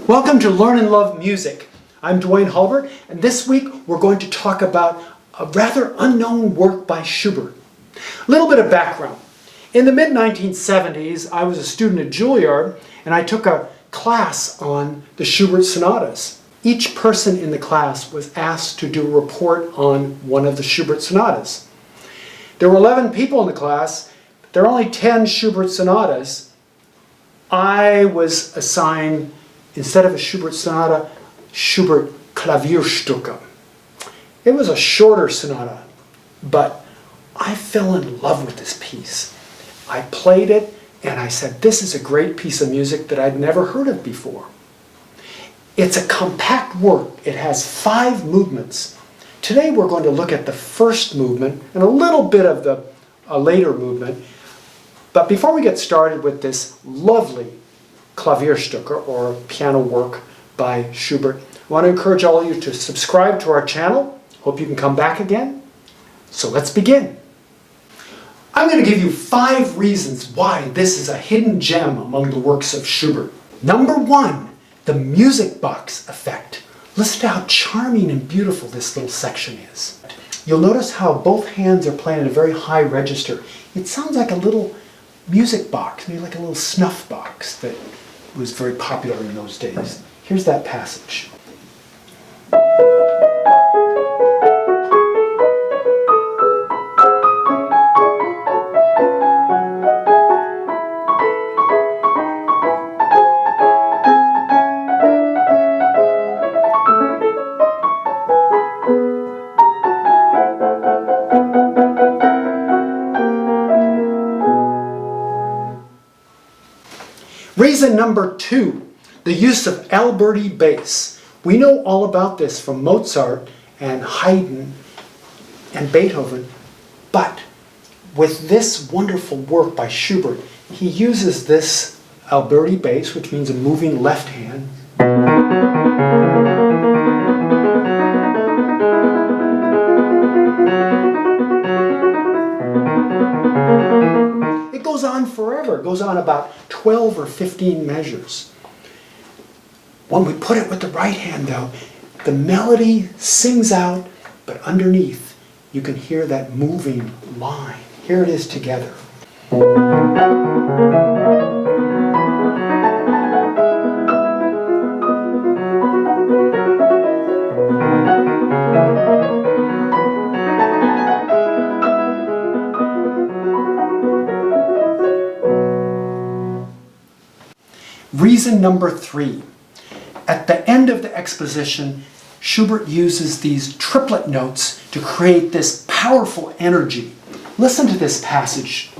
Welcome to Learn and Love Music. I'm Duane Hulbert, and this week we're going to talk about a rather unknown work by Schubert. A little bit of background. In the mid-1970s, I was a student at Juilliard, and I took a class on the Schubert sonatas. Each person in the class was asked to do a report on one of the Schubert sonatas. There were 11 people in the class. There are only 10 Schubert sonatas. I was assigned, instead of a Schubert sonata, Schubert Klavierstücke. It was a shorter sonata, but I fell in love with this piece. I played it and I said, this is a great piece of music that I'd never heard of before. It's a compact work. It has 5 movements. Today we're going to look at the first movement and a little bit of the later movement. But before we get started with this lovely Klavierstücke, or piano work by Schubert, I want to encourage all of you to subscribe to our channel. Hope you can come back again. So let's begin. I'm going to give you 5 reasons why this is a hidden gem among the works of Schubert. Number 1, the music box effect. Listen to how charming and beautiful this little section is. You'll notice how both hands are playing at a very high register. It sounds like a little music box, maybe like a little snuff box that was very popular in those days. Here's that passage. Reason number 2, the use of Alberti bass. We know all about this from Mozart and Haydn and Beethoven, but with this wonderful work by Schubert, he uses this Alberti bass, which means a moving left hand. It goes on forever. It goes on about 12 or 15 measures. When we put it with the right hand, though, the melody sings out, but underneath you can hear that moving line. Here it is together. Reason number 3. At the end of the exposition, Schubert uses these triplet notes to create this powerful energy. Listen to this passage.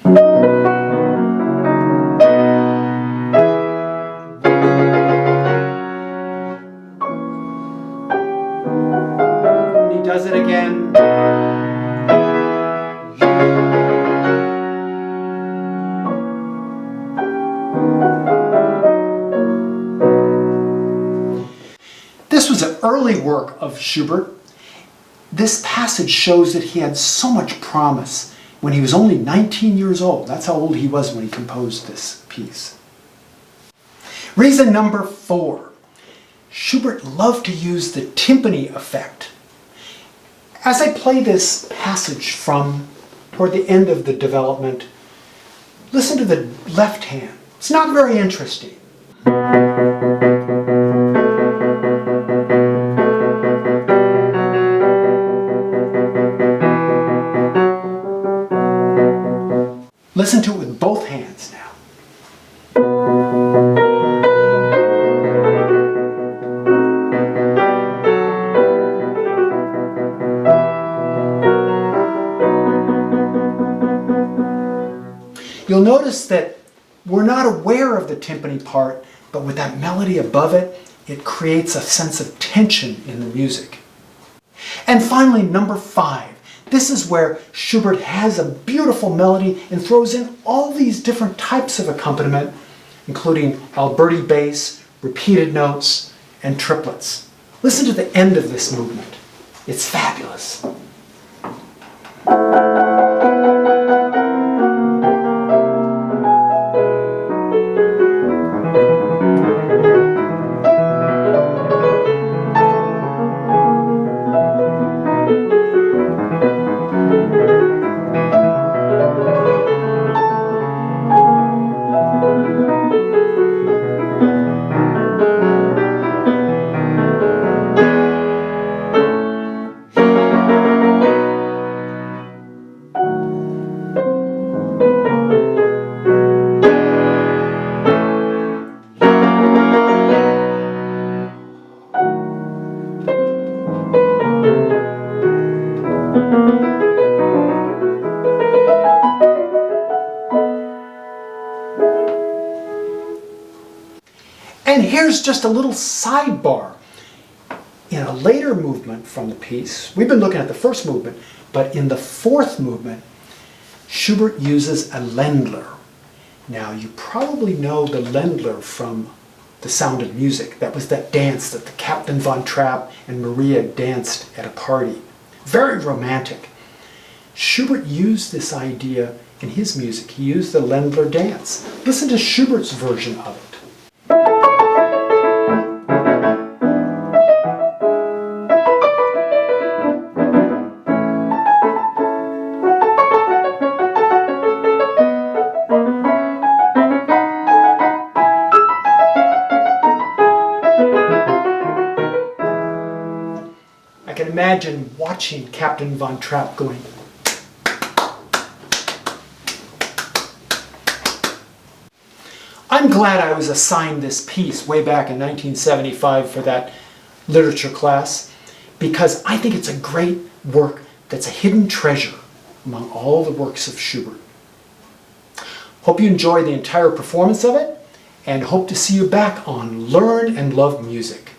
He does it again. This was an early work of Schubert. This passage shows that he had so much promise when he was only 19 years old. That's how old he was when he composed this piece. Reason number 4. Schubert loved to use the timpani effect. As I play this passage from toward the end of the development, listen to the left hand. It's not very interesting. Listen to it with both hands now. You'll notice that we're not aware of the timpani part, but with that melody above it, it creates a sense of tension in the music. And finally, number 5. This is where Schubert has a beautiful melody and throws in all these different types of accompaniment, including Alberti bass, repeated notes, and triplets. Listen to the end of this movement. It's fabulous. And here's just a little sidebar. In a later movement from the piece, we've been looking at the first movement, but in the fourth movement, Schubert uses a Ländler. Now, you probably know the Ländler from The Sound of Music. That was that dance that the Captain Von Trapp and Maria danced at a party. Very romantic. Schubert used this idea in his music. He used the Ländler dance. Listen to Schubert's version of it. I can imagine watching Captain Von Trapp going. I'm glad I was assigned this piece way back in 1975 for that literature class, because I think it's a great work that's a hidden treasure among all the works of Schubert. Hope you enjoy the entire performance of it, and hope to see you back on Learn and Love Music.